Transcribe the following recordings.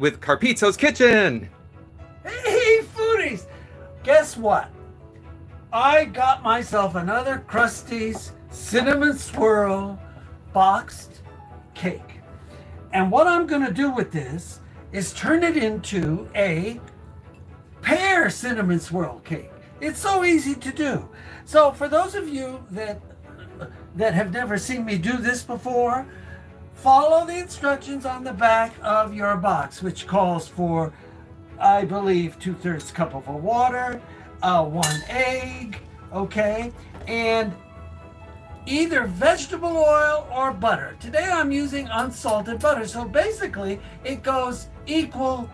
with Carpizzo's Kitchen. Hey, foodies! Guess what? I got myself another Krusty's cinnamon swirl boxed cake. And what I'm going to do with this is turn it into a pear cinnamon swirl cake. It's so easy to do. So for those of you that have never seen me do this before, follow the instructions on the back of your box, which calls for, I believe, 2/3 cup of water, 1 egg, okay, and either vegetable oil or butter. Today I'm using unsalted butter, so basically it goes equal.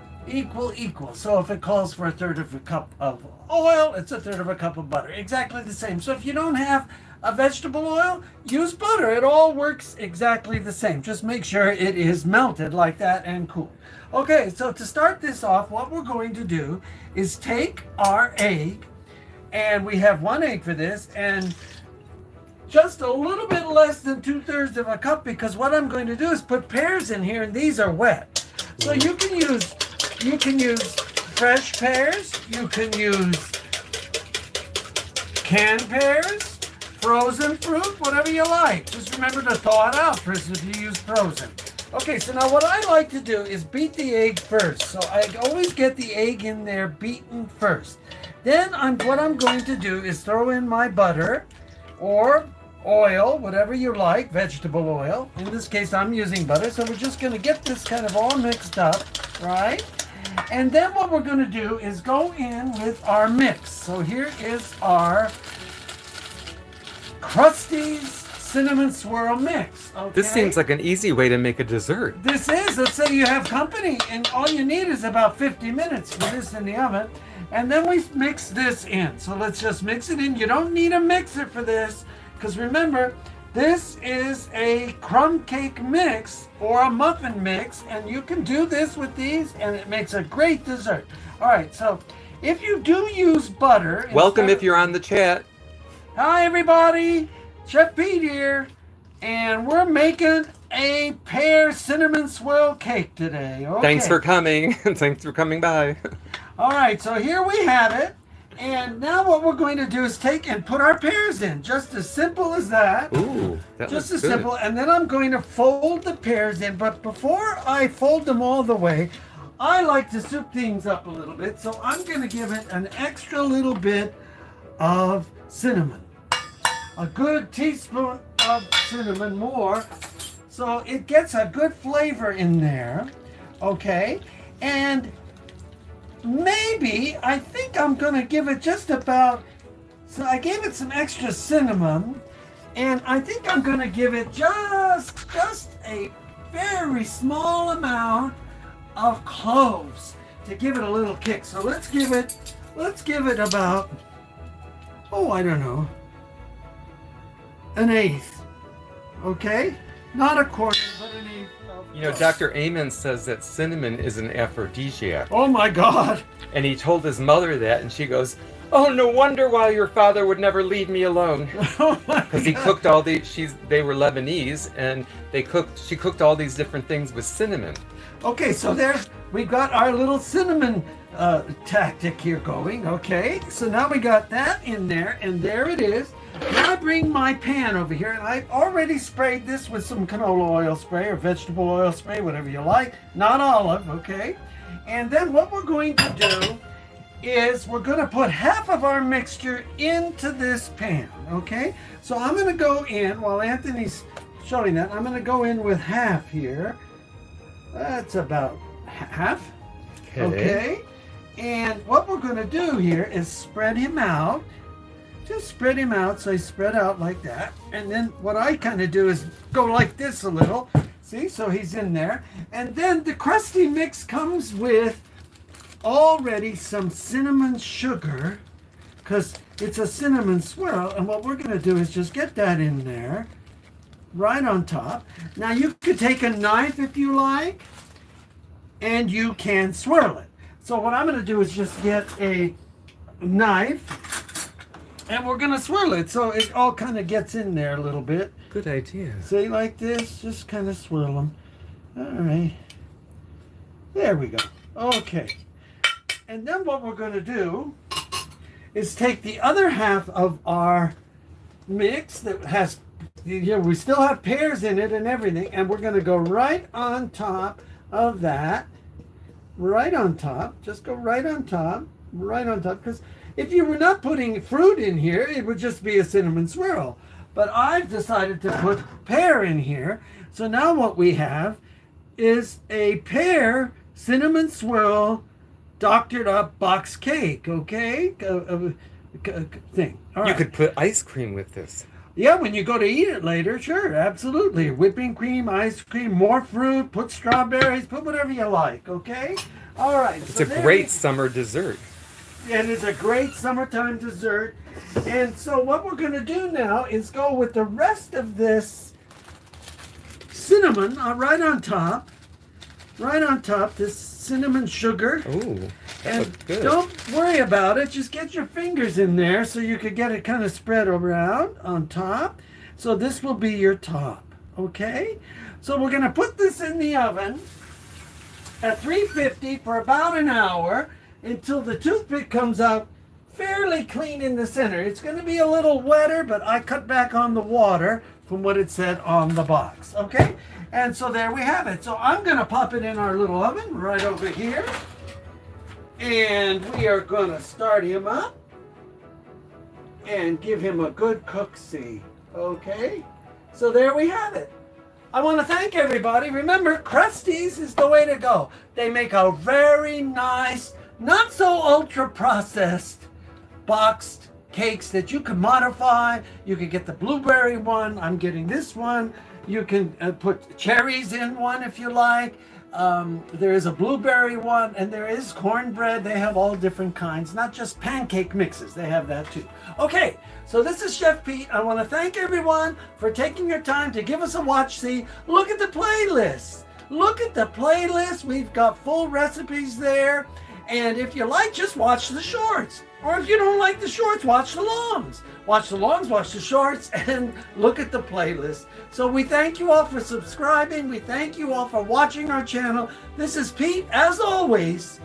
So if it calls for 1/3 of a cup of oil, it's 1/3 of a cup of butter. Exactly the same. So if you don't have a vegetable oil, use butter. It all works exactly the same. Just make sure it is melted like that and cool. Okay, so to start this off, what we're going to do is take our egg, and we have 1 egg for this, and just a little bit less than 2/3 of a cup, because what I'm going to do is put pears in here, and these are wet. So you can use fresh pears, you can use canned pears, frozen fruit, whatever you like. Just remember to thaw it out first if you use frozen. Okay, so now what I like to do is beat the egg first. So I always get the egg in there beaten first. Then what I'm going to do is throw in my butter or oil, whatever you like, vegetable oil. In this case, I'm using butter. So we're just going to get this kind of all mixed up, right? And then what we're going to do is go in with our mix. So here is our Krusty's cinnamon swirl mix. Okay? This seems like an easy way to make a dessert. This is. Let's say you have company, and all you need is about 50 minutes for this in the oven. And then we mix this in. So let's just mix it in. You don't need a mixer for this, because remember, this is a crumb cake mix or a muffin mix, and you can do this with these, and it makes a great dessert. All right, so if you do use butter... Welcome if you're on the chat. Hi, everybody. Chef Pete here, and we're making a pear cinnamon swirl cake today. Okay. Thanks for coming. Thanks for coming by. All right, so here we have it. And now what we're going to do is take and put our pears in. Just as simple as that. Ooh, that just looks as good. simple. And then I'm going to fold the pears in. But before I fold them all the way, I like to soup things up a little bit. So I'm going to give it an extra little bit of cinnamon. A good teaspoon of cinnamon more. So it gets a good flavor in there. Okay. And maybe, I think I'm going to give it just about, so I gave it some extra cinnamon, and I think I'm going to give it just a very small amount of cloves to give it a little kick. So let's give it about, I don't know, 1/8. Okay? Not a quarter, but 1/8. You know, Dr. Amen says that cinnamon is an aphrodisiac. Oh my God! And he told his mother that, and she goes, "Oh, no wonder why your father would never leave me alone." Oh my Because he cooked all the, they were Lebanese, and she cooked all these different things with cinnamon. Okay, so we've got our little cinnamon tactic here going, okay? So now we got that in there, and there it is. Now I bring my pan over here, and I've already sprayed this with some canola oil spray or vegetable oil spray, whatever you like, not olive, okay? And then what we're going to do is we're going to put half of our mixture into this pan, okay? So I'm going to go in, while Anthony's showing that, I'm going to go in with half here. That's about half, okay? And what we're going to do here is spread him out. Just spread him out, so he's spread out like that. And then what I kind of do is go like this a little. See, so he's in there. And then the Krusty mix comes with already some cinnamon sugar, because it's a cinnamon swirl. And what we're going to do is just get that in there, right on top. Now you could take a knife if you like, and you can swirl it. So what I'm going to do is just get a knife, and we're going to swirl it so it all kind of gets in there a little bit. Good idea. See, like this, just kind of swirl them. All right. There we go. Okay. And then what we're going to do is take the other half of our mix that has, we still have pears in it and everything, and we're going to go right on top of that. Right on top. Just go right on top. Right on top. Because if you were not putting fruit in here, it would just be a cinnamon swirl. But I've decided to put pear in here. So now what we have is a pear cinnamon swirl doctored up box cake, okay? Thing. All right. You could put ice cream with this. Yeah, when you go to eat it later, sure, absolutely. Whipping cream, ice cream, more fruit, put strawberries, put whatever you like, okay? All right. It's a great summer dessert. It is a great summertime dessert. And so what we're going to do now is go with the rest of this cinnamon right on top. Right on top, this cinnamon sugar. Ooh, that And looks good. don't worry about it. Just get your fingers in there so you could get it kind of spread around on top. So this will be your top, okay? So we're going to put this in the oven at 350 for about an hour until the toothpick comes out fairly clean in the center. It's going to be a little wetter, but I cut back on the water from what it said on the box, okay? And so there we have it. So I'm going to pop it in our little oven right over here. And we are going to start him up and give him a good cook-see, okay? So there we have it. I want to thank everybody. Remember, Krusty's is the way to go. They make a very nice, not so ultra-processed boxed cakes that you can modify. You can get the blueberry one. I'm getting this one. You can put cherries in one if you like. There is a blueberry one, and there is cornbread. They have all different kinds, not just pancake mixes. They have that too. Okay, so this is Chef Pete. I want to thank everyone for taking your time to give us a watch-see. Look at the playlist. Look at the playlist. We've got full recipes there. And if you like, just watch the shorts. Or if you don't like the shorts, watch the longs. Watch the longs, watch the shorts, and look at the playlist. So we thank you all for subscribing. We thank you all for watching our channel. This is Pete, as always,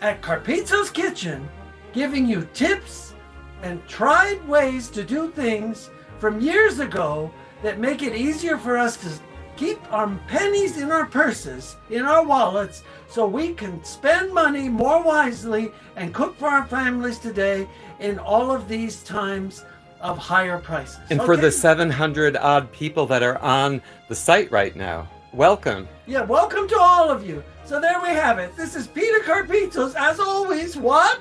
at Carpizzo's Kitchen, giving you tips and tried ways to do things from years ago that make it easier for us to keep our pennies in our purses, in our wallets, so we can spend money more wisely and cook for our families today in all of these times of higher prices. And for the 700 odd people that are on the site right now, welcome. Yeah, welcome to all of you. So there we have it. This is Peter Carpizzo's, as always, what?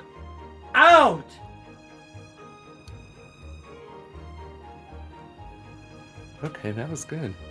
Out. Okay, that was good.